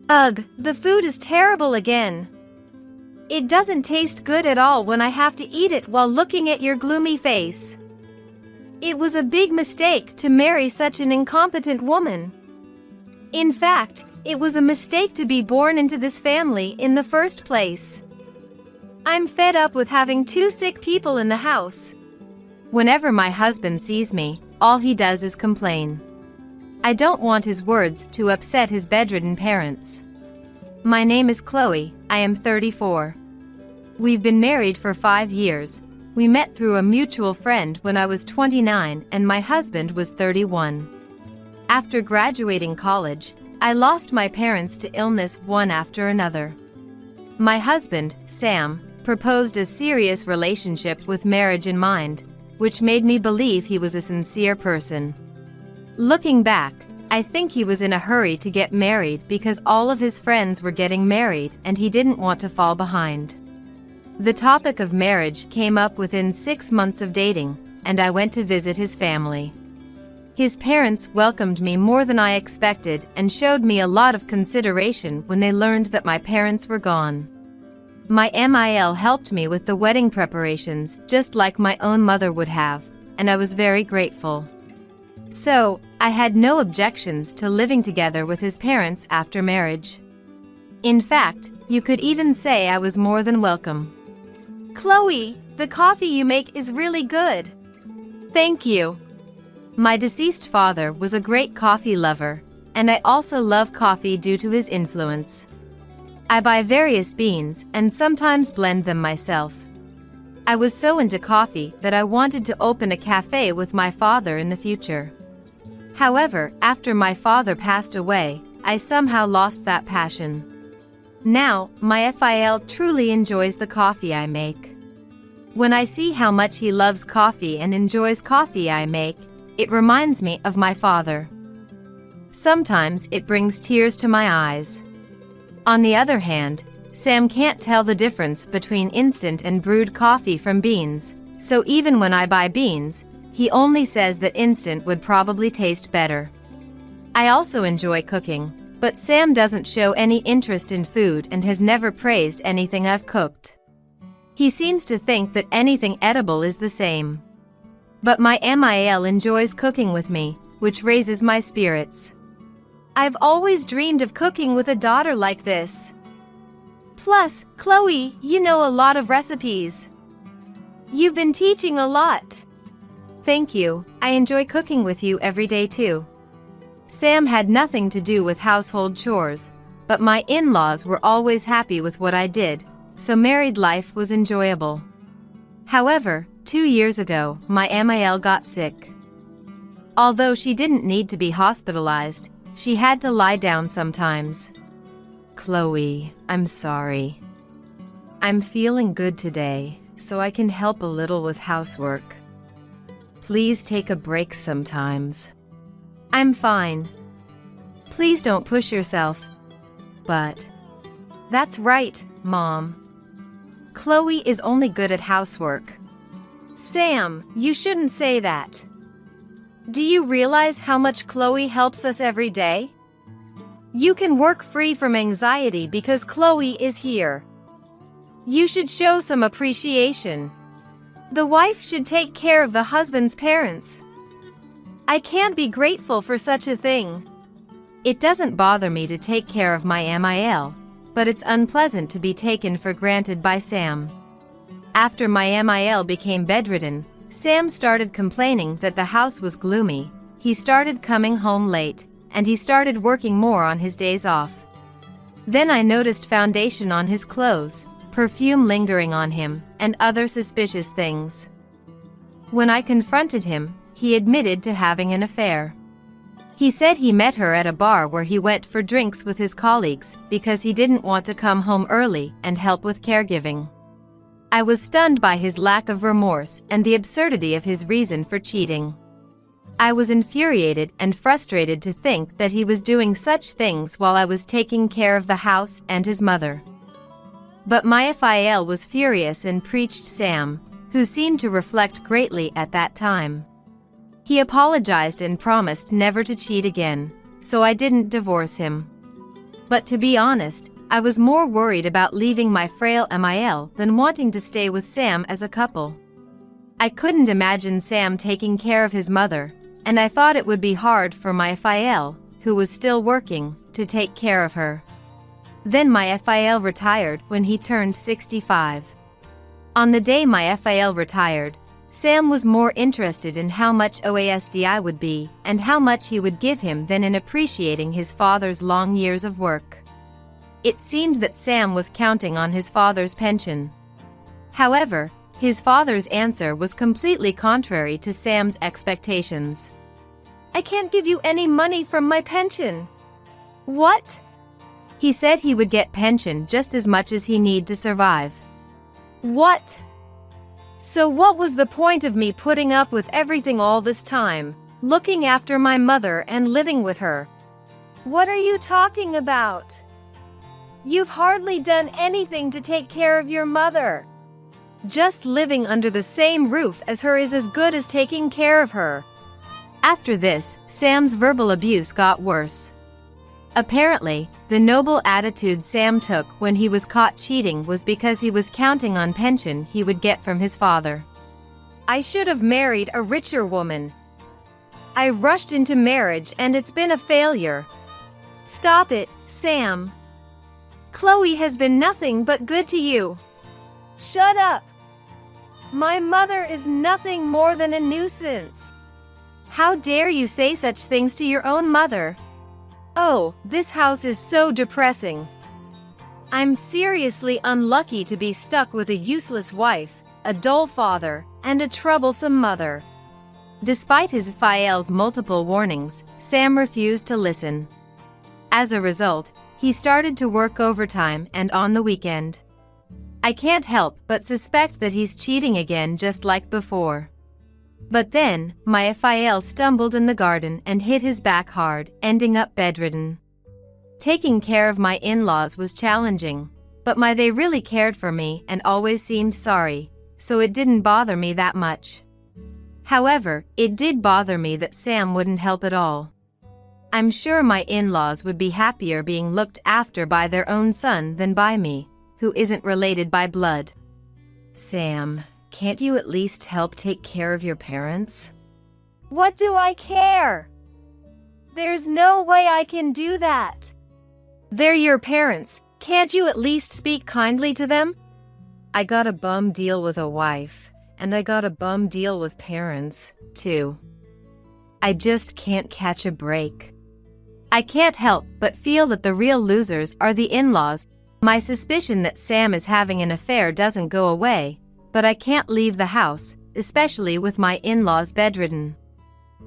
Ugh, the food is terrible again. It doesn't taste good at all when I have to eat it while looking at your gloomy face. It was a big mistake to marry such an incompetent woman. In fact, it was a mistake to be born into this family in the first place. I'm fed up with having two sick people in the house. Whenever my husband sees me, all he does is complain. I don't want his words to upset his bedridden parents. My name is Chloe, I am 34. We've been married for 5 years. We met through a mutual friend when I was 29 and my husband was 31. After graduating college, I lost my parents to illness one after another. My husband, Sam, proposed a serious relationship with marriage in mind, which made me believe he was a sincere person. Looking back, I think he was in a hurry to get married because all of his friends were getting married and he didn't want to fall behind. The topic of marriage came up within 6 months of dating, and I went to visit his family. His parents welcomed me more than I expected and showed me a lot of consideration when they learned that my parents were gone. My MIL helped me with the wedding preparations just like my own mother would have, and I was very grateful. So, I had no objections to living together with his parents after marriage. In fact, you could even say I was more than welcome. Chloe, the coffee you make is really good. Thank you. My deceased father was a great coffee lover, and I also love coffee due to his influence. I buy various beans and sometimes blend them myself. I was so into coffee that I wanted to open a cafe with my father in the future. However, after my father passed away, I somehow lost that passion. Now, my FIL truly enjoys the coffee I make. When I see how much he loves coffee and enjoys coffee I make, it reminds me of my father. Sometimes it brings tears to my eyes. On the other hand, Sam can't tell the difference between instant and brewed coffee from beans, so even when I buy beans, he only says that instant would probably taste better. I also enjoy cooking, but Sam doesn't show any interest in food and has never praised anything I've cooked. He seems to think that anything edible is the same. But my MIL enjoys cooking with me, which raises my spirits. I've always dreamed of cooking with a daughter like this. Plus, Chloe, you know a lot of recipes. You've been teaching a lot. Thank you, I enjoy cooking with you every day too. Sam had nothing to do with household chores, but my in-laws were always happy with what I did, so married life was enjoyable. However, 2 years ago, my MIL got sick. Although she didn't need to be hospitalized, she had to lie down sometimes. Chloe, I'm sorry. I'm feeling good today, so I can help a little with housework. Please take a break sometimes. I'm fine. Please don't push yourself. But that's right, Mom. Chloe is only good at housework. Sam, you shouldn't say that. Do you realize how much Chloe helps us every day? You can work free from anxiety because Chloe is here. You should show some appreciation. The wife should take care of the husband's parents. I can't be grateful for such a thing. It doesn't bother me to take care of my MIL, but it's unpleasant to be taken for granted by Sam. After my MIL became bedridden, Sam started complaining that the house was gloomy, he started coming home late, and he started working more on his days off. Then I noticed foundation on his clothes, perfume lingering on him, and other suspicious things. When I confronted him, he admitted to having an affair. He said he met her at a bar where he went for drinks with his colleagues because he didn't want to come home early and help with caregiving. I was stunned by his lack of remorse and the absurdity of his reason for cheating. I was infuriated and frustrated to think that he was doing such things while I was taking care of the house and his mother. But my FIL was furious and preached Sam, who seemed to reflect greatly at that time. He apologized and promised never to cheat again, so I didn't divorce him. But to be honest, I was more worried about leaving my frail MIL than wanting to stay with Sam as a couple. I couldn't imagine Sam taking care of his mother, and I thought it would be hard for my FIL, who was still working, to take care of her. Then my FIL retired when he turned 65. On the day my FIL retired, Sam was more interested in how much OASDI would be and how much he would give him than in appreciating his father's long years of work. It seemed that Sam was counting on his father's pension. However, his father's answer was completely contrary to Sam's expectations. "I can't give you any money from my pension." "What?" He said he would get pension just as much as he need to survive. "What? So what was the point of me putting up with everything all this time, looking after my mother and living with her?" "What are you talking about? You've hardly done anything to take care of your mother. Just living under the same roof as her is as good as taking care of her." After this, Sam's verbal abuse got worse. Apparently, the noble attitude Sam took when he was caught cheating was because he was counting on pension he would get from his father. "I should have married a richer woman. I rushed into marriage and it's been a failure." "Stop it, Sam. Chloe has been nothing but good to you." "Shut up. My mother is nothing more than a nuisance." "How dare you say such things to your own mother?" "Oh, this house is so depressing. I'm seriously unlucky to be stuck with a useless wife, a dull father, and a troublesome mother." Despite his FIL's multiple warnings, Sam refused to listen. As a result, he started to work overtime and on the weekend. I can't help but suspect that he's cheating again just like before. But then, my FIL stumbled in the garden and hit his back hard, ending up bedridden. Taking care of my in-laws was challenging, but they really cared for me and always seemed sorry, so it didn't bother me that much. However, it did bother me that Sam wouldn't help at all. I'm sure my in-laws would be happier being looked after by their own son than by me, who isn't related by blood. "Sam, can't you at least help take care of your parents?" "What do I care? There's no way I can do that. They're your parents, can't you at least speak kindly to them?" "I got a bum deal with a wife, and I got a bum deal with parents, too. I just can't catch a break." I can't help but feel that the real losers are the in-laws. My suspicion that Sam is having an affair doesn't go away, but I can't leave the house, especially with my in-laws bedridden.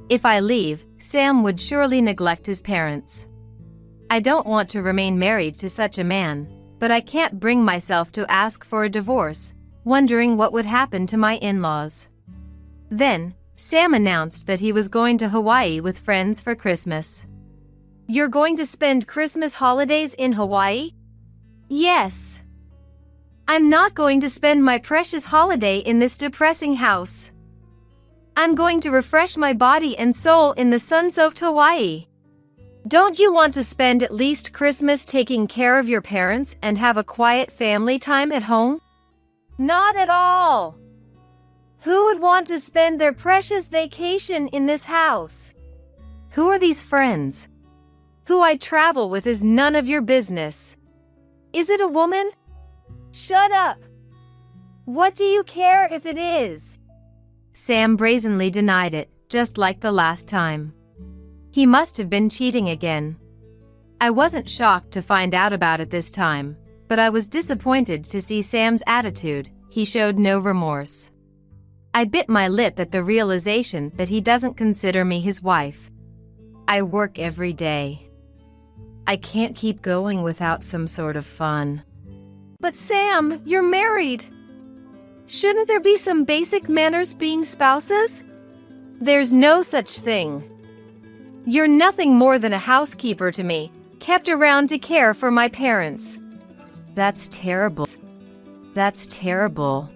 If I leave, Sam would surely neglect his parents. I don't want to remain married to such a man, but I can't bring myself to ask for a divorce, wondering what would happen to my in-laws. Then, Sam announced that he was going to Hawaii with friends for Christmas. "You're going to spend Christmas holidays in Hawaii?" "Yes. I'm not going to spend my precious holiday in this depressing house. I'm going to refresh my body and soul in the sun-soaked Hawaii." "Don't you want to spend at least Christmas taking care of your parents and have a quiet family time at home?" "Not at all. Who would want to spend their precious vacation in this house?" "Who are these friends?" "Who I travel with is none of your business." "Is it a woman?" "Shut up. What do you care if it is?" Sam brazenly denied it, just like the last time. He must have been cheating again. I wasn't shocked to find out about it this time, but I was disappointed to see Sam's attitude. He showed no remorse. I bit my lip at the realization that he doesn't consider me his wife. I work every day. I can't keep going without some sort of fun. "But Sam, you're married. Shouldn't there be some basic manners being spouses?" "There's no such thing. You're nothing more than a housekeeper to me, kept around to care for my parents." That's terrible. That's terrible.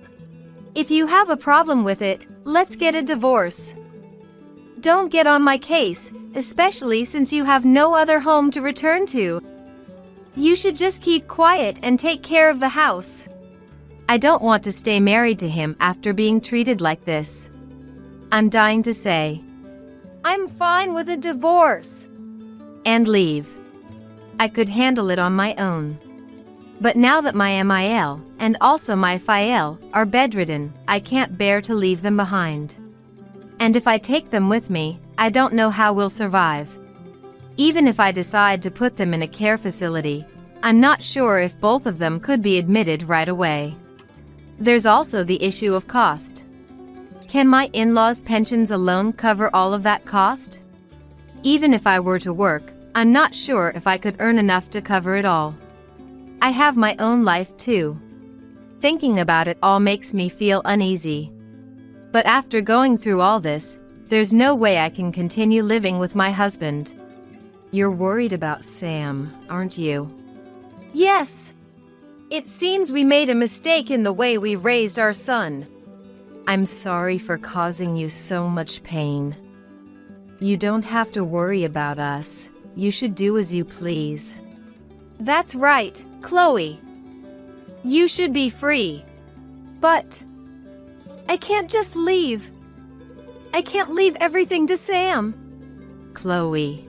If you have a problem with it, let's get a divorce. Don't get on my case, especially since you have no other home to return to. You should just keep quiet and take care of the house. I don't want to stay married to him after being treated like this. I'm dying to say, I'm fine with a divorce, and leave. I could handle it on my own. But now that my MIL and also my FIL are bedridden, I can't bear to leave them behind. And if I take them with me, I don't know how we'll survive. Even if I decide to put them in a care facility, I'm not sure if both of them could be admitted right away. There's also the issue of cost. Can my in-laws' pensions alone cover all of that cost? Even if I were to work, I'm not sure if I could earn enough to cover it all. I have my own life too. Thinking about it all makes me feel uneasy. But after going through all this, there's no way I can continue living with my husband. You're worried about Sam, aren't you? Yes. It seems we made a mistake in the way we raised our son. I'm sorry for causing you so much pain. You don't have to worry about us. You should do as you please. That's right, Chloe. You should be free. But I can't just leave. I can't leave everything to Sam. Chloe.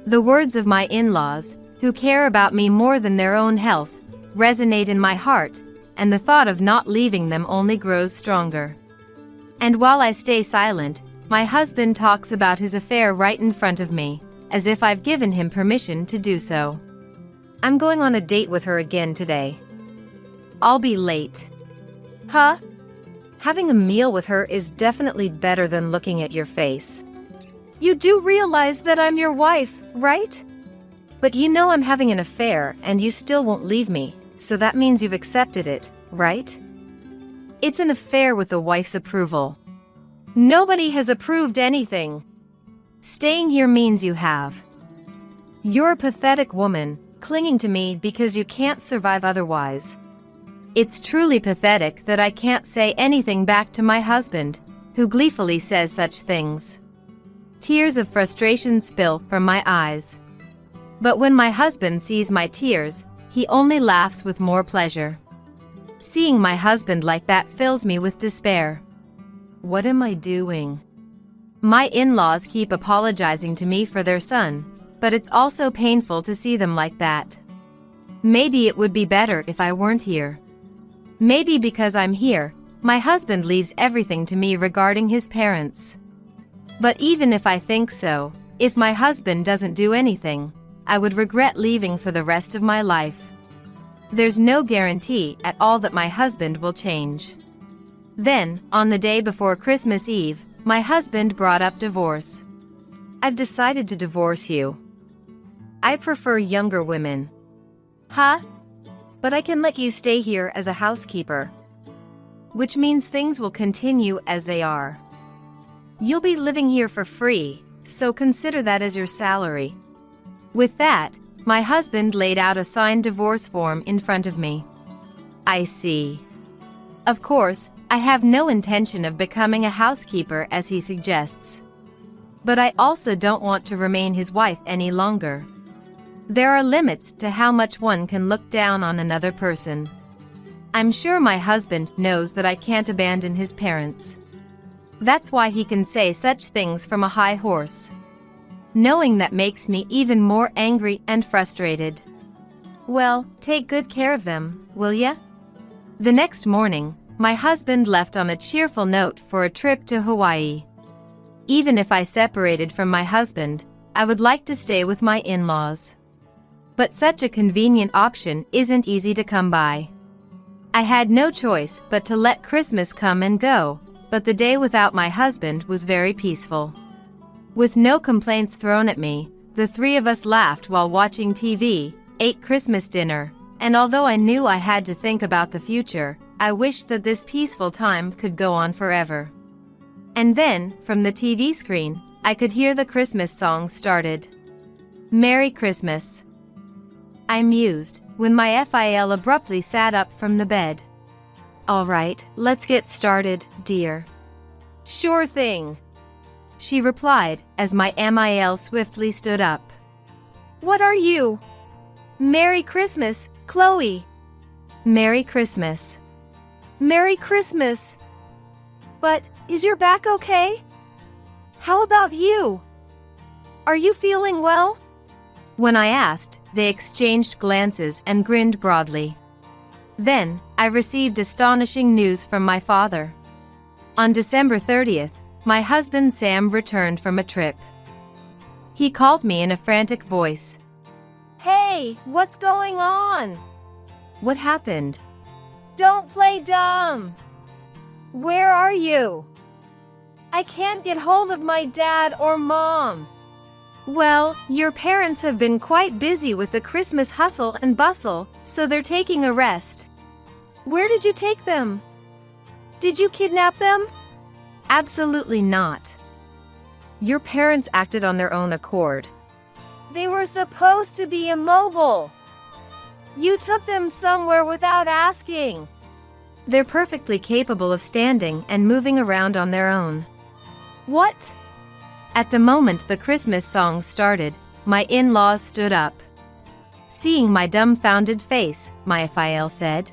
The words of my in-laws, who care about me more than their own health, resonate in my heart, and the thought of not leaving them only grows stronger. And while I stay silent, my husband talks about his affair right in front of me, as if I've given him permission to do so. I'm going on a date with her again today. I'll be late. Huh? Having a meal with her is definitely better than looking at your face. You do realize that I'm your wife, right? But you know I'm having an affair and you still won't leave me, so that means you've accepted it, right? It's an affair with the wife's approval. Nobody has approved anything. Staying here means you have. You're a pathetic woman, clinging to me because you can't survive otherwise. It's truly pathetic that I can't say anything back to my husband, who gleefully says such things. Tears of frustration spill from my eyes. But when my husband sees my tears, he only laughs with more pleasure. Seeing my husband like that fills me with despair. What am I doing? My in-laws keep apologizing to me for their son, but it's also painful to see them like that. Maybe it would be better if I weren't here. Maybe because I'm here, my husband leaves everything to me regarding his parents. But even if I think so, if my husband doesn't do anything, I would regret leaving for the rest of my life. There's no guarantee at all that my husband will change. Then, on the day before Christmas Eve, my husband brought up divorce. I've decided to divorce you. I prefer younger women. Huh? But I can let you stay here as a housekeeper. Which means things will continue as they are. You'll be living here for free, so consider that as your salary. With that, my husband laid out a signed divorce form in front of me. I see. Of course, I have no intention of becoming a housekeeper as he suggests. But I also don't want to remain his wife any longer. There are limits to how much one can look down on another person. I'm sure my husband knows that I can't abandon his parents. That's why he can say such things from a high horse. Knowing that makes me even more angry and frustrated. Well, take good care of them, will ya? The next morning, my husband left on a cheerful note for a trip to Hawaii. Even if I separated from my husband, I would like to stay with my in-laws. But such a convenient option isn't easy to come by. I had no choice but to let Christmas come and go, but the day without my husband was very peaceful. With no complaints thrown at me, the three of us laughed while watching TV, ate Christmas dinner, and although I knew I had to think about the future, I wished that this peaceful time could go on forever. And then, from the TV screen, I could hear the Christmas songs started. Merry Christmas. I mused, when my FIL abruptly sat up from the bed. All right, let's get started, dear. Sure thing, she replied, as my MIL swiftly stood up. What are you? Merry Christmas, Chloe. Merry Christmas. Merry Christmas. But, is your back okay? How about you? Are you feeling well? When I asked, they exchanged glances and grinned broadly. Then, I received astonishing news from my father. On December 30th, my husband Sam returned from a trip. He called me in a frantic voice. Hey, what's going on? What happened? Don't play dumb. Where are you? I can't get hold of my dad or mom. Well, your parents have been quite busy with the Christmas hustle and bustle, so they're taking a rest. Where did you take them? Did you kidnap them? Absolutely not. Your parents acted on their own accord. They were supposed to be immobile. You took them somewhere without asking. They're perfectly capable of standing and moving around on their own. What? At the moment the Christmas song started, my in-laws stood up. Seeing my dumbfounded face, my FIL said,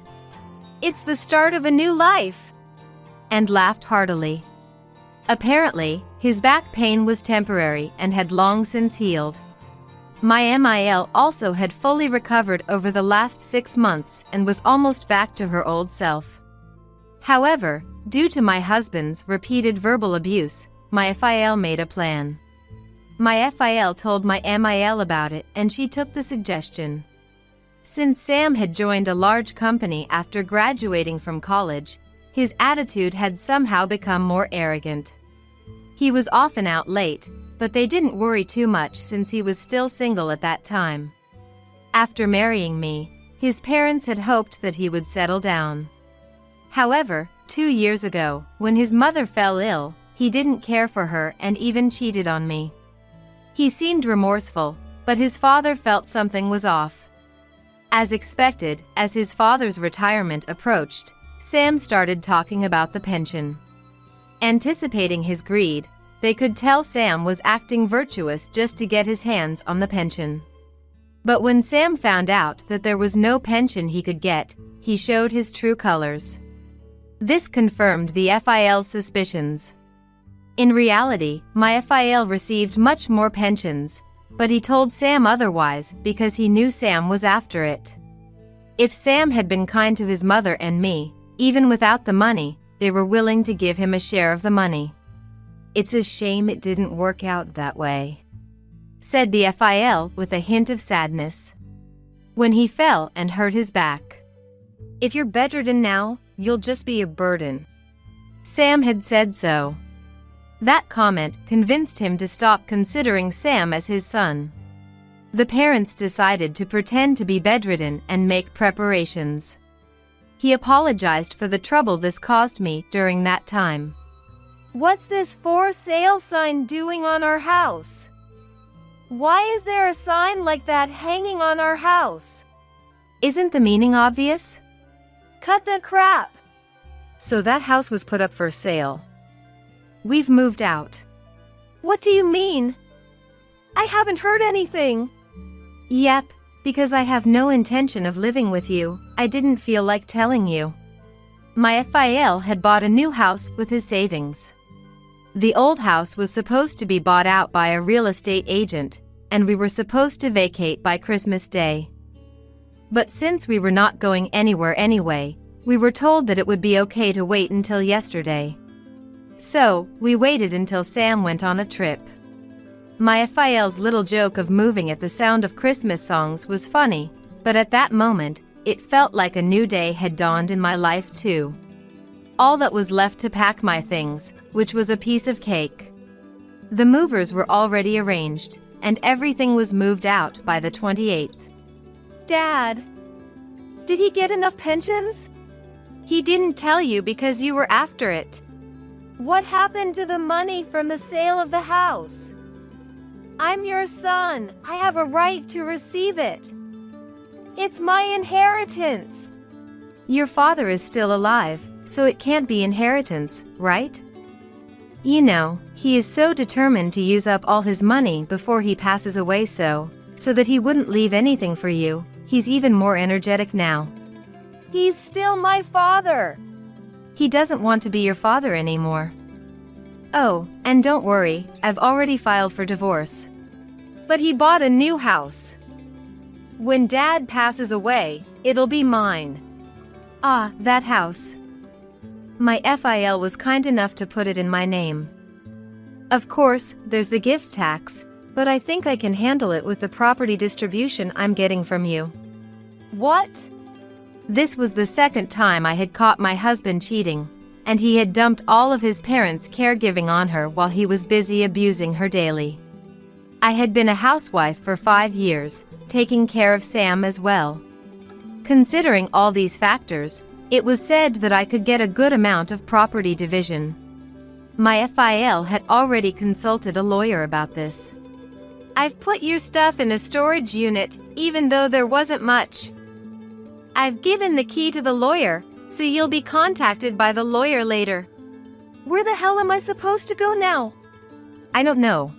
"It's the start of a new life," and laughed heartily. Apparently, his back pain was temporary and had long since healed. My MIL also had fully recovered over the last 6 months and was almost back to her old self. However, due to my husband's repeated verbal abuse, my FIL made a plan. My FIL told my MIL about it and she took the suggestion. Since Sam had joined a large company after graduating from college, his attitude had somehow become more arrogant. He was often out late, but they didn't worry too much since he was still single at that time. After marrying me, his parents had hoped that he would settle down. However, 2 years ago, when his mother fell ill, he didn't care for her and even cheated on me. He seemed remorseful, but his father felt something was off. As expected, as his father's retirement approached, Sam started talking about the pension. Anticipating his greed, they could tell Sam was acting virtuous just to get his hands on the pension. But when Sam found out that there was no pension he could get, he showed his true colors. This confirmed the FIL's suspicions. In reality, my FIL received much more pensions, but he told Sam otherwise because he knew Sam was after it. If Sam had been kind to his mother and me, even without the money, they were willing to give him a share of the money. It's a shame it didn't work out that way, said the FIL with a hint of sadness. When he fell and hurt his back. If you're bedridden now, you'll just be a burden. Sam had said so. That comment convinced him to stop considering Sam as his son. The parents decided to pretend to be bedridden and make preparations. He apologized for the trouble this caused me during that time. What's this for sale sign doing on our house? Why is there a sign like that hanging on our house? Isn't the meaning obvious? Cut the crap! So that house was put up for sale. We've moved out. What do you mean? I haven't heard anything. Yep, because I have no intention of living with you, I didn't feel like telling you. My FIL had bought a new house with his savings. The old house was supposed to be bought out by a real estate agent, and we were supposed to vacate by Christmas Day. But since we were not going anywhere anyway, we were told that it would be okay to wait until yesterday. So, we waited until Sam went on a trip. My FIL's little joke of moving at the sound of Christmas songs was funny, but at that moment, it felt like a new day had dawned in my life too. All that was left to pack my things, which was a piece of cake. The movers were already arranged, and everything was moved out by the 28th. Dad, did he get enough pensions? He didn't tell you because you were after it. What happened to the money from the sale of the house? I'm your son. I have a right to receive it. It's my inheritance. Your father is still alive, so it can't be inheritance, right? You know, he is so determined to use up all his money before he passes away so that he wouldn't leave anything for you, He's even more energetic now. He's still my father. He doesn't want to be your father anymore. Oh, and don't worry, I've already filed for divorce. But he bought a new house. When Dad passes away, it'll be mine. Ah, that house. My FIL was kind enough to put it in my name. Of course, there's the gift tax, but I think I can handle it with the property distribution I'm getting from you. What? This was the second time I had caught my husband cheating, and he had dumped all of his parents' caregiving on her while he was busy abusing her daily. I had been a housewife for 5 years, taking care of Sam as well. Considering all these factors, it was said that I could get a good amount of property division. My FIL had already consulted a lawyer about this. I've put your stuff in a storage unit, even though there wasn't much. I've given the key to the lawyer, so you'll be contacted by the lawyer later. Where the hell am I supposed to go now? I don't know.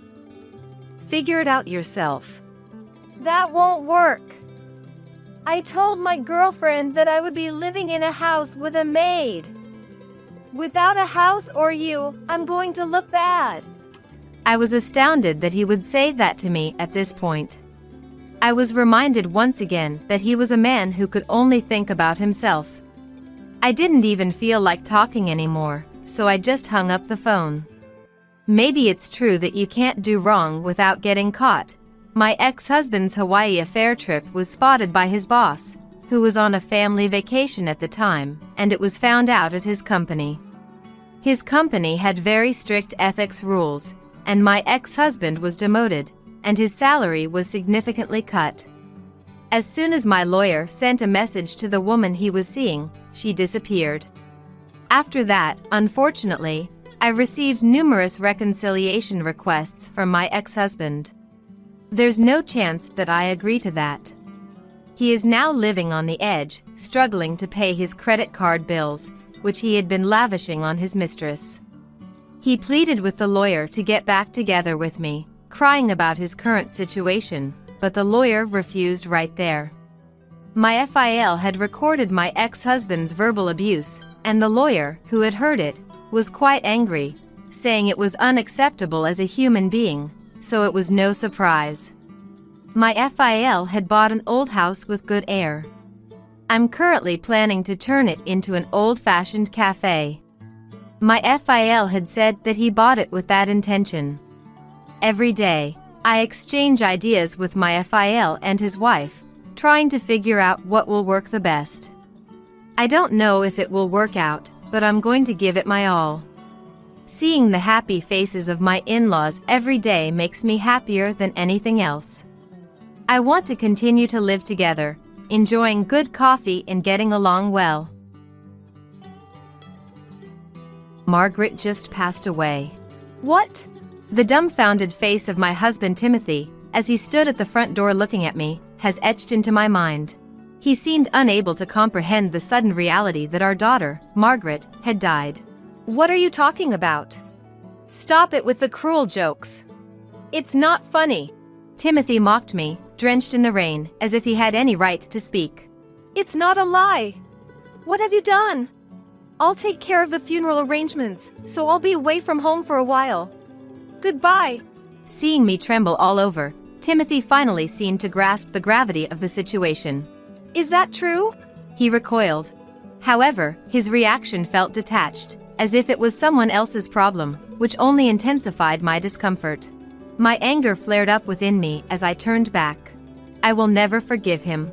Figure it out yourself. That won't work. I told my girlfriend that I would be living in a house with a maid. Without a house or you, I'm going to look bad. I was astounded that he would say that to me at this point. I was reminded once again that he was a man who could only think about himself. I didn't even feel like talking anymore, so I just hung up the phone. Maybe it's true that you can't do wrong without getting caught. My ex-husband's Hawaii affair trip was spotted by his boss, who was on a family vacation at the time, and it was found out at his company. His company had very strict ethics rules, and my ex-husband was demoted, and his salary was significantly cut. As soon as my lawyer sent a message to the woman he was seeing, she disappeared. After that, unfortunately, I received numerous reconciliation requests from my ex-husband. There's no chance that I agree to that. He is now living on the edge, struggling to pay his credit card bills, which he had been lavishing on his mistress. He pleaded with the lawyer to get back together with me, crying about his current situation, but the lawyer refused right there. My FIL had recorded my ex-husband's verbal abuse, and the lawyer, who had heard it, was quite angry, saying it was unacceptable as a human being, so it was no surprise. My FIL had bought an old house with good air. I'm currently planning to turn it into an old-fashioned cafe. My FIL had said that he bought it with that intention. Every day, I exchange ideas with my FIL and his wife, trying to figure out what will work the best. I don't know if it will work out, but I'm going to give it my all. Seeing the happy faces of my in-laws every day makes me happier than anything else. I want to continue to live together, enjoying good coffee and getting along well. Margaret just passed away. What? The dumbfounded face of my husband Timothy, as he stood at the front door looking at me, has etched into my mind. He seemed unable to comprehend the sudden reality that our daughter, Margaret, had died. What are you talking about? Stop it with the cruel jokes. It's not funny. Timothy mocked me, drenched in the rain, as if he had any right to speak. It's not a lie. What have you done? I'll take care of the funeral arrangements, so I'll be away from home for a while. Goodbye. Seeing me tremble all over, Timothy finally seemed to grasp the gravity of the situation. Is that true? He recoiled. However, his reaction felt detached, as if it was someone else's problem, which only intensified my discomfort. My anger flared up within me as I turned back. I will never forgive him.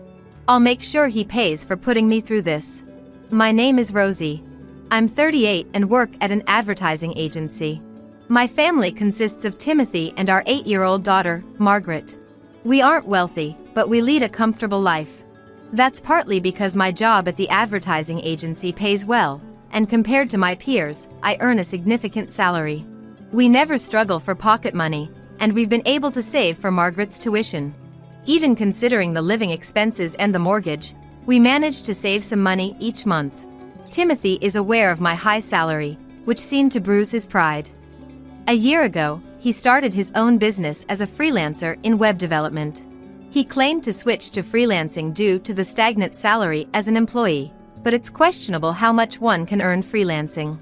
I'll make sure he pays for putting me through this. My name is Rosie. I'm 38 and work at an advertising agency. My family consists of Timothy and our 8-year-old daughter, Margaret. We aren't wealthy, but we lead a comfortable life. That's partly because my job at the advertising agency pays well, and compared to my peers, I earn a significant salary. We never struggle for pocket money, and we've been able to save for Margaret's tuition. Even considering the living expenses and the mortgage, we managed to save some money each month. Timothy is aware of my high salary, which seemed to bruise his pride. A year ago, he started his own business as a freelancer in web development. He claimed to switch to freelancing due to the stagnant salary as an employee, but it's questionable how much one can earn freelancing.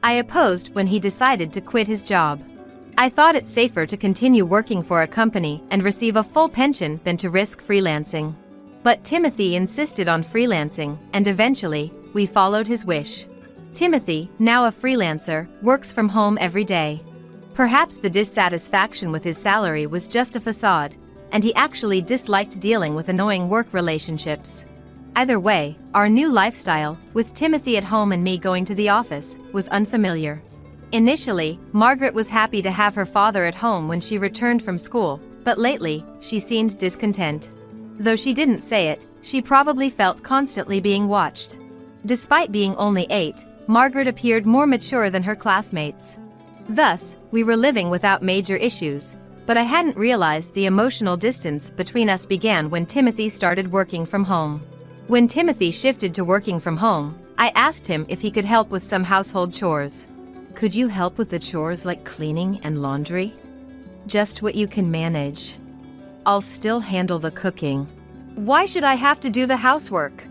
I opposed when he decided to quit his job. I thought it safer to continue working for a company and receive a full pension than to risk freelancing. But Timothy insisted on freelancing, and eventually, we followed his wish. Timothy, now a freelancer, works from home every day. Perhaps the dissatisfaction with his salary was just a facade, and he actually disliked dealing with annoying work relationships. Either way, our new lifestyle, with Timothy at home and me going to the office, was unfamiliar. Initially, Margaret was happy to have her father at home when she returned from school, but lately, she seemed discontent. Though she didn't say it, she probably felt constantly being watched. Despite being only 8, Margaret appeared more mature than her classmates. Thus, we were living without major issues, but I hadn't realized the emotional distance between us began when Timothy started working from home. When Timothy shifted to working from home, I asked him if he could help with some household chores. Could you help with the chores like cleaning and laundry? Just what you can manage. I'll still handle the cooking. Why should I have to do the housework?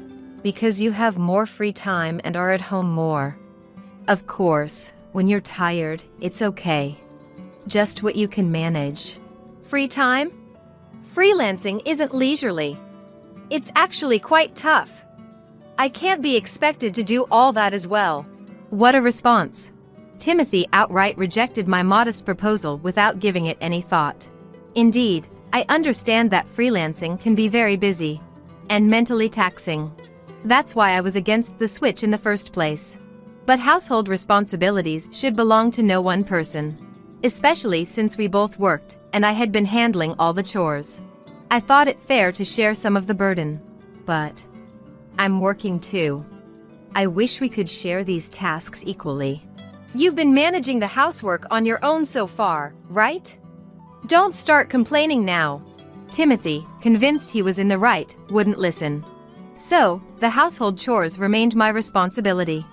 Because you have more free time and are at home more. Of course, when you're tired, it's okay. Just what you can manage. Free time? Freelancing isn't leisurely. It's actually quite tough. I can't be expected to do all that as well. What a response. Timothy outright rejected my modest proposal without giving it any thought. Indeed, I understand that freelancing can be very busy and mentally taxing. That's why I was against the switch in the first place. But household responsibilities should belong to no one person, especially since we both worked and I had been handling all the chores. I thought it fair to share some of the burden. But I'm working too. I wish we could share these tasks equally. You've been managing the housework on your own so far, right? Don't start complaining now. Timothy, convinced he was in the right, wouldn't listen. So, the household chores remained my responsibility.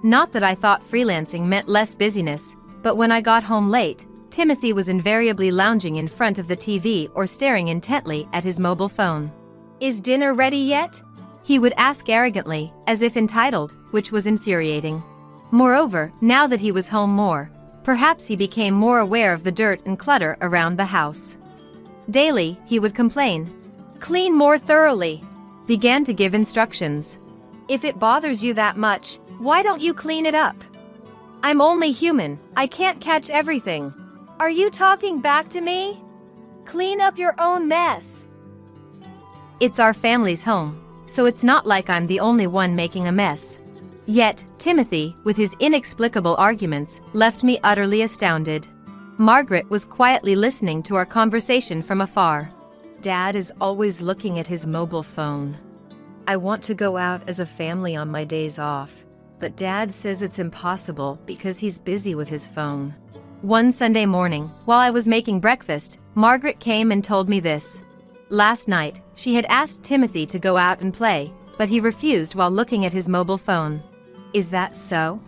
Not that I thought freelancing meant less busyness, but when I got home late, Timothy was invariably lounging in front of the TV or staring intently at his mobile phone. Is dinner ready yet? He would ask arrogantly, as if entitled, which was infuriating. Moreover, now that he was home more, perhaps he became more aware of the dirt and clutter around the house. Daily, he would complain. Clean more thoroughly. Began to give instructions. If it bothers you that much, why don't you clean it up? I'm only human, I can't catch everything. Are you talking back to me? Clean up your own mess. It's our family's home, so it's not like I'm the only one making a mess. Yet, Timothy, with his inexplicable arguments, left me utterly astounded. Margaret was quietly listening to our conversation from afar. Dad is always looking at his mobile phone. I want to go out as a family on my days off, but Dad says it's impossible because he's busy with his phone. One Sunday morning, while I was making breakfast, Margaret came and told me this. Last night, she had asked Timothy to go out and play, but he refused while looking at his mobile phone. Is that so?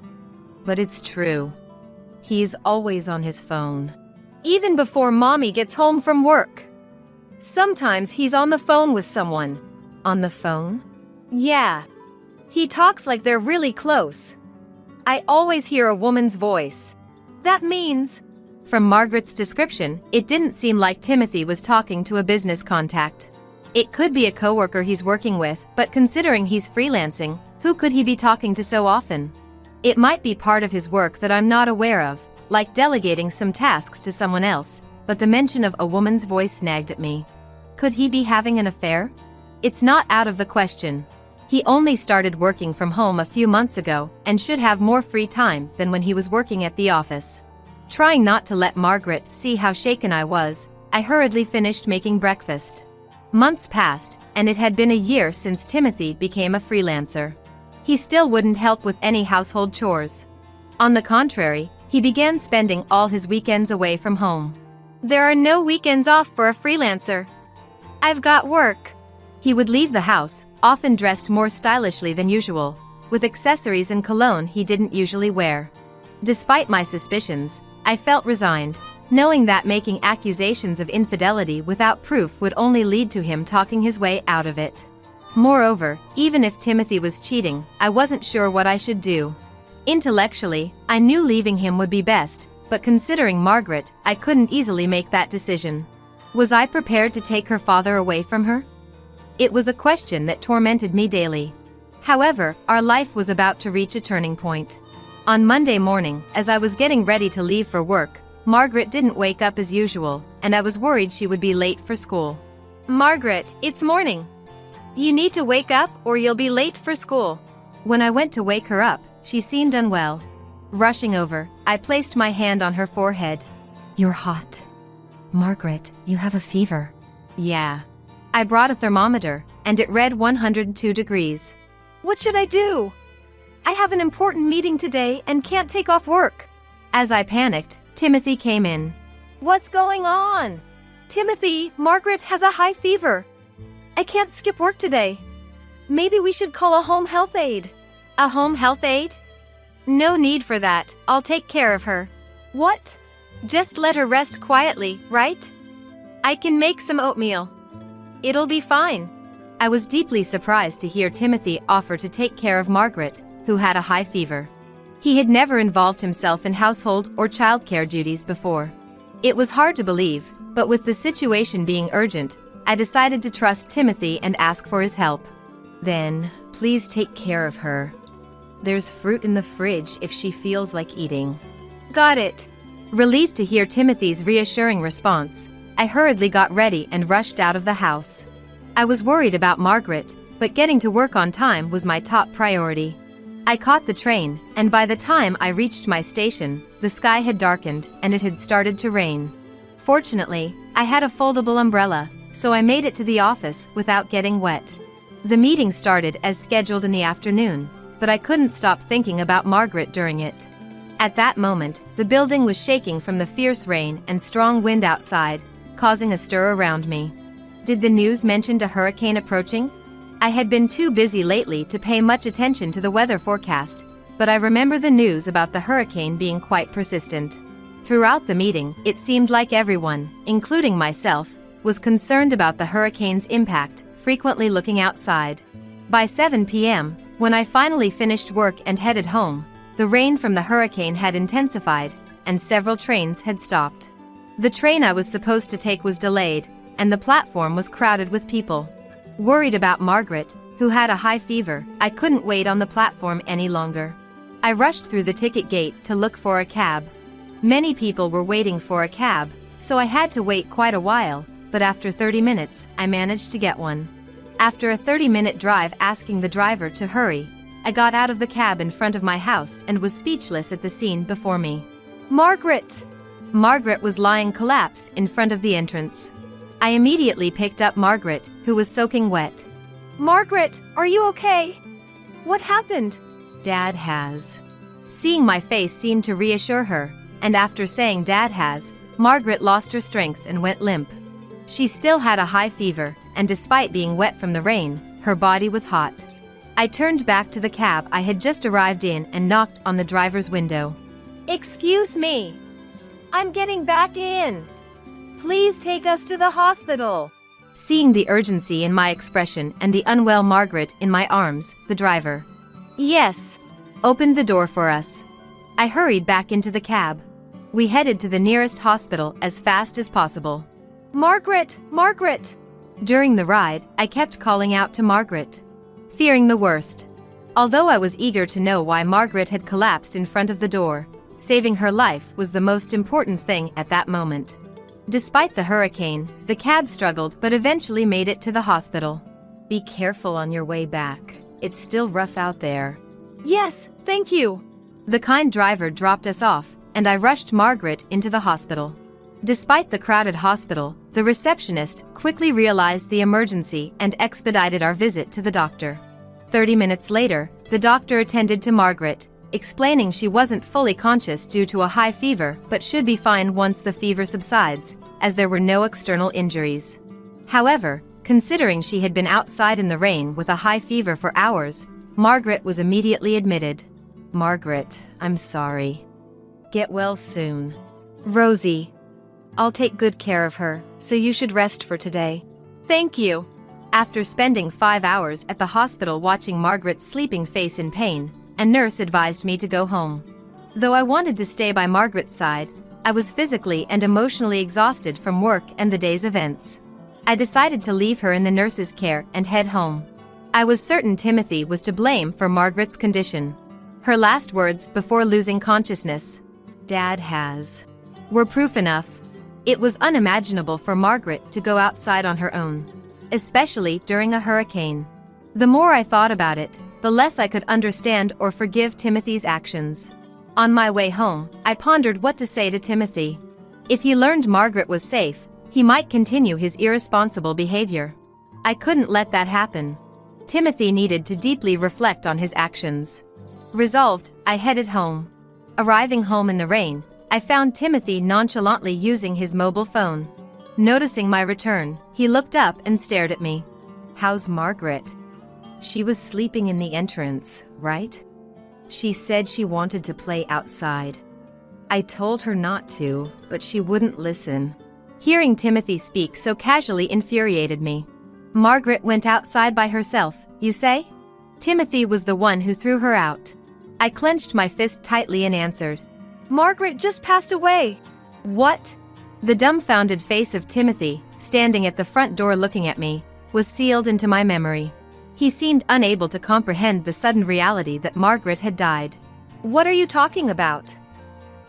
But it's true. He's always on his phone. Even before Mommy gets home from work. Sometimes he's on the phone with someone. On the phone? Yeah. He talks like they're really close. I always hear a woman's voice. That means... From Margaret's description, it didn't seem like Timothy was talking to a business contact. It could be a coworker he's working with, but considering he's freelancing, who could he be talking to so often? It might be part of his work that I'm not aware of, like delegating some tasks to someone else, but the mention of a woman's voice nagged at me. Could he be having an affair? It's not out of the question. He only started working from home a few months ago and should have more free time than when he was working at the office. Trying not to let Margaret see how shaken I was, I hurriedly finished making breakfast. Months passed, and it had been a year since Timothy became a freelancer. He still wouldn't help with any household chores. On the contrary, he began spending all his weekends away from home. There are no weekends off for a freelancer. I've got work. He would leave the house, often dressed more stylishly than usual, with accessories and cologne he didn't usually wear. Despite my suspicions, I felt resigned. knowing that making accusations of infidelity without proof would only lead to him talking his way out of it. Moreover, even if Timothy was cheating, I wasn't sure what I should do. Intellectually, I knew leaving him would be best, but considering Margaret, I couldn't easily make that decision. Was I prepared to take her father away from her? It was a question that tormented me daily. However, our life was about to reach a turning point. On Monday morning, as I was getting ready to leave for work, Margaret didn't wake up as usual, and I was worried she would be late for school. Margaret, it's morning. You need to wake up or you'll be late for school. When I went to wake her up, she seemed unwell. Rushing over, I placed my hand on her forehead. "You're hot. Margaret, you have a fever." "Yeah." I brought a thermometer, and it read 102 degrees. What should I do? I have an important meeting today and can't take off work. As I panicked, Timothy came in. What's going on? Timothy, Margaret has a high fever. I can't skip work today. Maybe we should call a home health aide. A home health aide? No need for that. I'll take care of her. What? Just let her rest quietly, right? I can make some oatmeal. It'll be fine. I was deeply surprised to hear Timothy offer to take care of Margaret, who had a high fever. He had never involved himself in household or childcare duties before. It was hard to believe, but with the situation being urgent, I decided to trust Timothy and ask for his help. "Then, please take care of her. There's fruit in the fridge if she feels like eating." Got it. Relieved to hear Timothy's reassuring response, I hurriedly got ready and rushed out of the house. I was worried about Margaret, but getting to work on time was my top priority. I caught the train, and by the time I reached my station, the sky had darkened and it had started to rain. Fortunately, I had a foldable umbrella, so I made it to the office without getting wet. The meeting started as scheduled in the afternoon, but I couldn't stop thinking about Margaret during it. At that moment, the building was shaking from the fierce rain and strong wind outside, causing a stir around me. Did the news mention a hurricane approaching? I had been too busy lately to pay much attention to the weather forecast, but I remember the news about the hurricane being quite persistent. Throughout the meeting, it seemed like everyone, including myself, was concerned about the hurricane's impact, frequently looking outside. By 7 p.m., when I finally finished work and headed home, the rain from the hurricane had intensified, and several trains had stopped. The train I was supposed to take was delayed, and the platform was crowded with people. Worried about Margaret, who had a high fever, I couldn't wait on the platform any longer. I rushed through the ticket gate to look for a cab. Many people were waiting for a cab, so I had to wait quite a while, but after 30 minutes, I managed to get one. After a 30-minute drive asking the driver to hurry, I got out of the cab in front of my house and was speechless at the scene before me. Margaret! Margaret was lying collapsed in front of the entrance. I immediately picked up Margaret, who was soaking wet. Margaret, are you okay? What happened? "Dad has." Seeing my face seemed to reassure her, and after saying "Dad has," Margaret lost her strength and went limp. She still had a high fever, and despite being wet from the rain, her body was hot. I turned back to the cab I had just arrived in and knocked on the driver's window. Excuse me. I'm getting back in. Please take us to the hospital. Seeing the urgency in my expression and the unwell Margaret in my arms, the driver, "Yes," opened the door for us. I hurried back into the cab. We headed to the nearest hospital as fast as possible. "Margaret, Margaret!" During the ride, I kept calling out to Margaret, fearing the worst. Although I was eager to know why Margaret had collapsed in front of the door, saving her life was the most important thing at that moment. Despite the hurricane, the cab struggled but eventually made it to the hospital. "Be careful on your way back. It's still rough out there." "Yes, thank you." The kind driver dropped us off, and I rushed Margaret into the hospital. Despite the crowded hospital, the receptionist quickly realized the emergency and expedited our visit to the doctor. 30 minutes later, the doctor attended to Margaret, explaining she wasn't fully conscious due to a high fever but should be fine once the fever subsides, as there were no external injuries. However, considering she had been outside in the rain with a high fever for hours, Margaret was immediately admitted. "Margaret, I'm sorry. Get well soon." "Rosie." I'll take good care of her, so you should rest for today. Thank you. After spending 5 hours at the hospital watching Margaret's sleeping face in pain, a nurse advised me to go home. Though I wanted to stay by Margaret's side, I was physically and emotionally exhausted from work and the day's events. I decided to leave her in the nurse's care and head home. I was certain Timothy was to blame for Margaret's condition. Her last words before losing consciousness, "Dad has," were proof enough. It was unimaginable for Margaret to go outside on her own, especially during a hurricane. The more I thought about it, the less I could understand or forgive Timothy's actions. On my way home, I pondered what to say to Timothy. If he learned Margaret was safe, he might continue his irresponsible behavior. I couldn't let that happen. Timothy needed to deeply reflect on his actions. Resolved, I headed home. Arriving home in the rain, I found Timothy nonchalantly using his mobile phone. Noticing my return, he looked up and stared at me. "How's Margaret?" "She was sleeping in the entrance, right? She said she wanted to play outside. I told her not to, but she wouldn't listen." Hearing Timothy speak so casually infuriated me. "Margaret went outside by herself, you say?" Timothy was the one who threw her out. I clenched my fist tightly and answered, "Margaret just passed away." "What?" The dumbfounded face of Timothy, standing at the front door looking at me, was sealed into my memory. He seemed unable to comprehend the sudden reality that Margaret had died. "What are you talking about?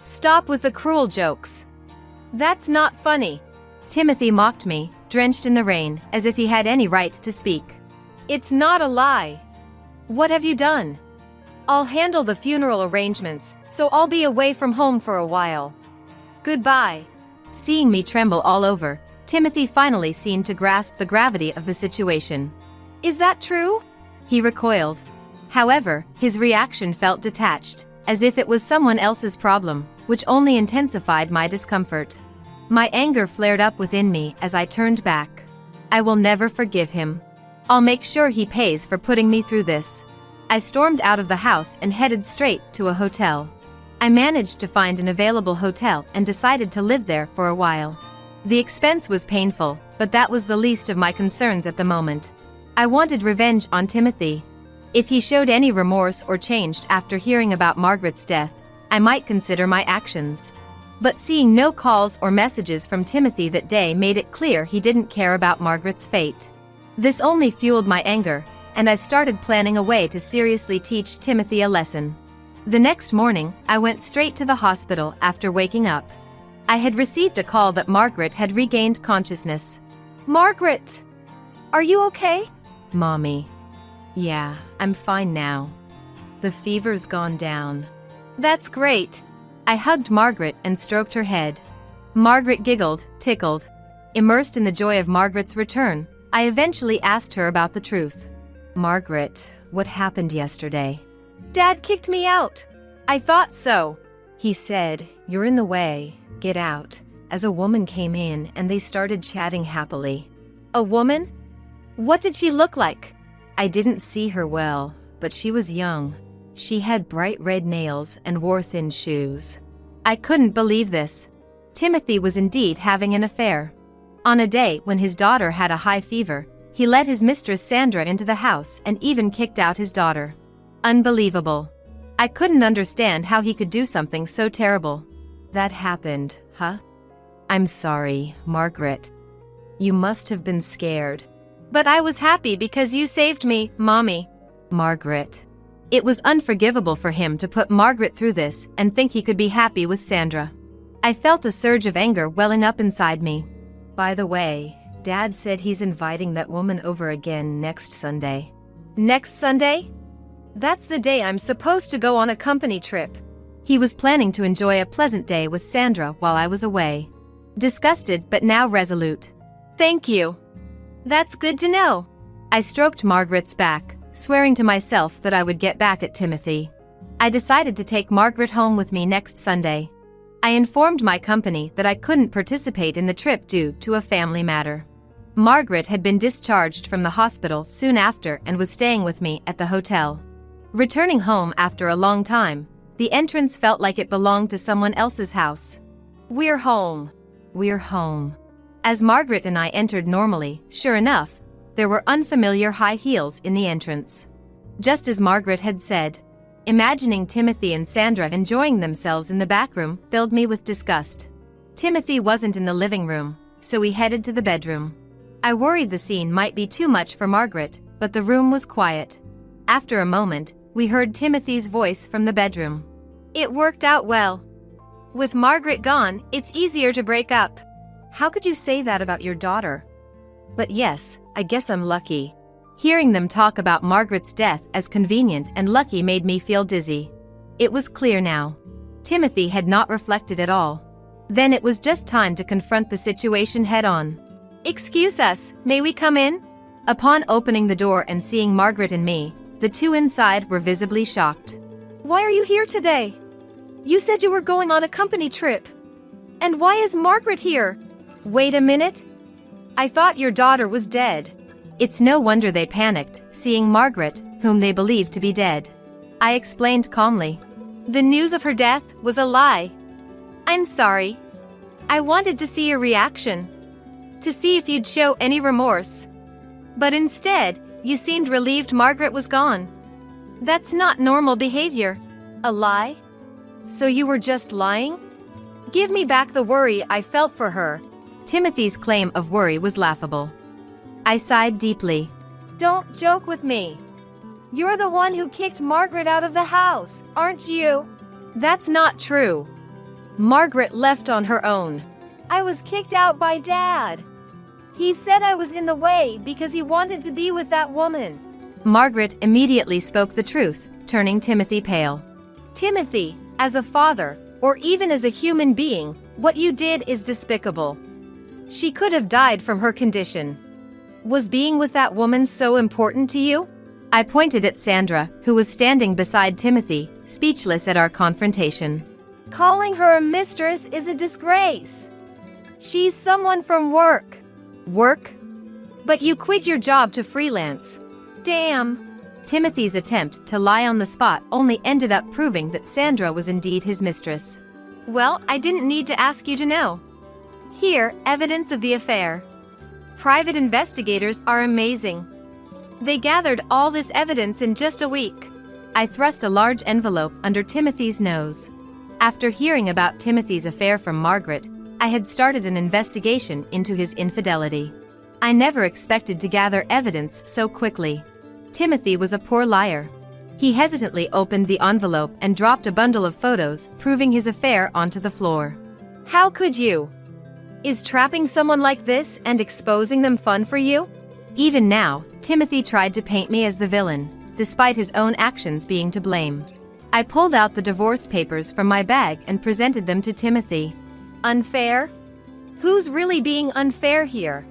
Stop with the cruel jokes. That's not funny." Timothy mocked me, drenched in the rain, as if he had any right to speak. "It's not a lie. What have you done?" "I'll handle the funeral arrangements, so I'll be away from home for a while. Goodbye." Seeing me tremble all over, Timothy finally seemed to grasp the gravity of the situation. "Is that true?" He recoiled. However, his reaction felt detached, as if it was someone else's problem, which only intensified my discomfort. My anger flared up within me as I turned back. I will never forgive him. I'll make sure he pays for putting me through this. I stormed out of the house and headed straight to a hotel. I managed to find an available hotel and decided to live there for a while. The expense was painful, but that was the least of my concerns at the moment. I wanted revenge on Timothy. If he showed any remorse or changed after hearing about Margaret's death, I might consider my actions. But seeing no calls or messages from Timothy that day made it clear he didn't care about Margaret's fate. This only fueled my anger, and I started planning a way to seriously teach Timothy a lesson. The next morning, I went straight to the hospital after waking up. I had received a call that Margaret had regained consciousness. "Margaret! Are you okay?" "Mommy. Yeah, I'm fine now. The fever's gone down." "That's great." I hugged Margaret and stroked her head. Margaret giggled, tickled. Immersed in the joy of Margaret's return, I eventually asked her about the truth. "Margaret, what happened yesterday?" "Dad kicked me out." "I thought so." He said, "You're in the way, get out," as a woman came in and they started chatting happily. "A woman? What did she look like?" "I didn't see her well, but she was young. She had bright red nails and wore thin shoes." I couldn't believe this. Timothy was indeed having an affair. On a day when his daughter had a high fever, he let his mistress Sandra into the house and even kicked out his daughter. Unbelievable. I couldn't understand how he could do something so terrible. "That happened, huh? I'm sorry, Margaret. You must have been scared." "But I was happy because you saved me, Mommy." "Margaret." It was unforgivable for him to put Margaret through this and think he could be happy with Sandra. I felt a surge of anger welling up inside me. "By the way, Dad said he's inviting that woman over again next Sunday." "Next Sunday? That's the day I'm supposed to go on a company trip." He was planning to enjoy a pleasant day with Sandra while I was away. Disgusted but now resolute. "Thank you. That's good to know." I stroked Margaret's back, swearing to myself that I would get back at Timothy. I decided to take Margaret home with me next Sunday. I informed my company that I couldn't participate in the trip due to a family matter. Margaret had been discharged from the hospital soon after and was staying with me at the hotel. Returning home after a long time, the entrance felt like it belonged to someone else's house. "We're home." We're home. As Margaret and I entered normally, sure enough, there were unfamiliar high heels in the entrance. Just as Margaret had said. Imagining Timothy and Sandra enjoying themselves in the back room filled me with disgust. Timothy wasn't in the living room, so we headed to the bedroom. I worried the scene might be too much for Margaret, but the room was quiet. After a moment, we heard Timothy's voice from the bedroom. It worked out well. With Margaret gone, it's easier to break up. How could you say that about your daughter? But yes, I guess I'm lucky. Hearing them talk about Margaret's death as convenient and lucky made me feel dizzy. It was clear now. Timothy had not reflected at all. Then it was just time to confront the situation head-on. Excuse us, may we come in? Upon opening the door and seeing Margaret and me, the two inside were visibly shocked. Why are you here today? You said you were going on a company trip. And why is Margaret here? Wait a minute. I thought your daughter was dead. It's no wonder they panicked, seeing Margaret, whom they believed to be dead. I explained calmly. The news of her death was a lie. I'm sorry. I wanted to see your reaction. To see if you'd show any remorse. But instead, you seemed relieved Margaret was gone. That's not normal behavior. A lie? So you were just lying? Give me back the worry I felt for her. Timothy's claim of worry was laughable. I sighed deeply. Don't joke with me. You're the one who kicked Margaret out of the house, aren't you? That's not true. Margaret left on her own. I was kicked out by Dad. He said I was in the way because he wanted to be with that woman. Margaret immediately spoke the truth, turning Timothy pale. Timothy, as a father, or even as a human being, what you did is despicable. She could have died from her condition. Was being with that woman so important to you? I pointed at Sandra, who was standing beside Timothy, speechless at our confrontation. Calling her a mistress is a disgrace. She's someone from work. Work? But you quit your job to freelance. Damn. Timothy's attempt to lie on the spot only ended up proving that Sandra was indeed his mistress. Well, I didn't need to ask you to know. Here, evidence of the affair. Private investigators are amazing. They gathered all this evidence in just a week. I thrust a large envelope under Timothy's nose. After hearing about Timothy's affair from Margaret, I had started an investigation into his infidelity. I never expected to gather evidence so quickly. Timothy was a poor liar. He hesitantly opened the envelope and dropped a bundle of photos proving his affair onto the floor. How could you? Is trapping someone like this and exposing them fun for you? Even now, Timothy tried to paint me as the villain, despite his own actions being to blame. I pulled out the divorce papers from my bag and presented them to Timothy. Unfair? Who's really being unfair here?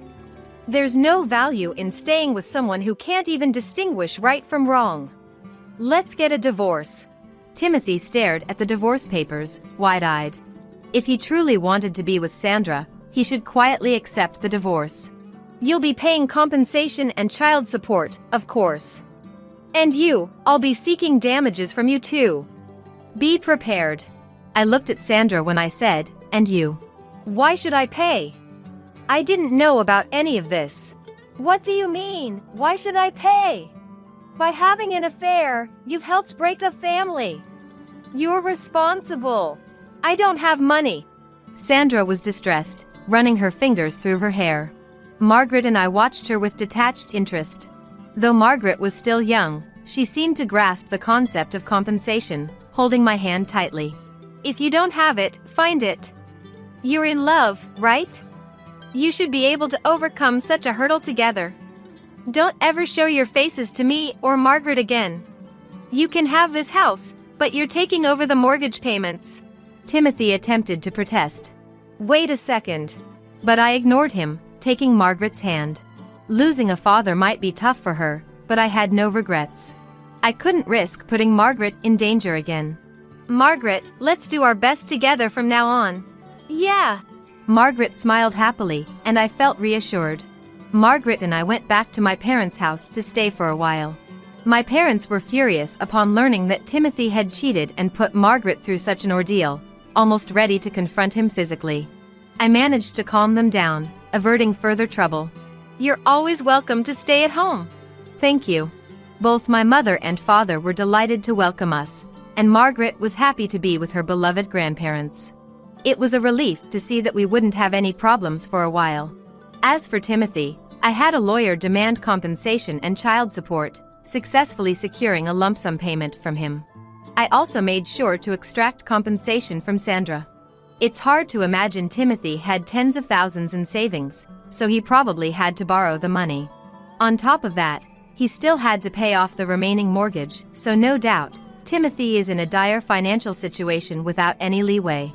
There's no value in staying with someone who can't even distinguish right from wrong. Let's get a divorce. Timothy stared at the divorce papers, wide-eyed. If he truly wanted to be with Sandra, he should quietly accept the divorce. You'll be paying compensation and child support, of course. And I'll be seeking damages from you too. Be prepared. I looked at Sandra when I said, and you. Why should I pay? I didn't know about any of this. What do you mean, why should I pay? By having an affair, you've helped break a family. You're responsible. I don't have money. Sandra was distressed, running her fingers through her hair. Margaret and I watched her with detached interest. Though Margaret was still young, she seemed to grasp the concept of compensation, holding my hand tightly. If you don't have it, find it. You're in love, right? You should be able to overcome such a hurdle together. Don't ever show your faces to me or Margaret again. You can have this house, but you're taking over the mortgage payments. Timothy attempted to protest. Wait a second. But I ignored him, taking Margaret's hand. Losing a father might be tough for her, but I had no regrets. I couldn't risk putting Margaret in danger again. Margaret, let's do our best together from now on. Yeah. Margaret smiled happily, and I felt reassured. Margaret and I went back to my parents' house to stay for a while. My parents were furious upon learning that Timothy had cheated and put Margaret through such an ordeal, almost ready to confront him physically. I managed to calm them down, averting further trouble. You're always welcome to stay at home. Thank you. Both my mother and father were delighted to welcome us, and Margaret was happy to be with her beloved grandparents. It was a relief to see that we wouldn't have any problems for a while. As for Timothy, I had a lawyer demand compensation and child support, successfully securing a lump sum payment from him. I also made sure to extract compensation from Sandra. It's hard to imagine Timothy had tens of thousands in savings, so he probably had to borrow the money. On top of that, he still had to pay off the remaining mortgage, so no doubt, Timothy is in a dire financial situation without any leeway.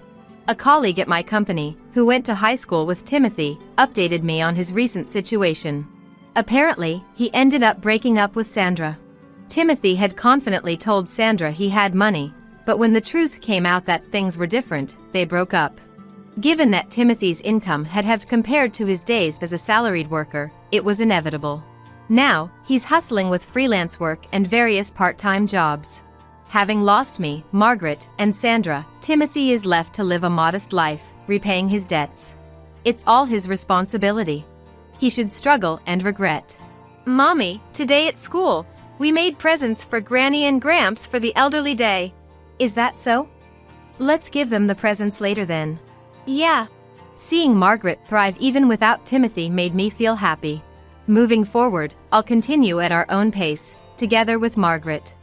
A colleague at my company, who went to high school with Timothy, updated me on his recent situation. Apparently, he ended up breaking up with Sandra. Timothy had confidently told Sandra he had money, but when the truth came out that things were different, they broke up. Given that Timothy's income had halved compared to his days as a salaried worker, it was inevitable. Now, he's hustling with freelance work and various part-time jobs. Having lost me, Margaret, and Sandra, Timothy is left to live a modest life, repaying his debts. It's all his responsibility. He should struggle and regret. Mommy, today at school, we made presents for Granny and Gramps for the elderly day. Is that so? Let's give them the presents later then. Yeah. Seeing Margaret thrive even without Timothy made me feel happy. Moving forward, I'll continue at our own pace, together with Margaret.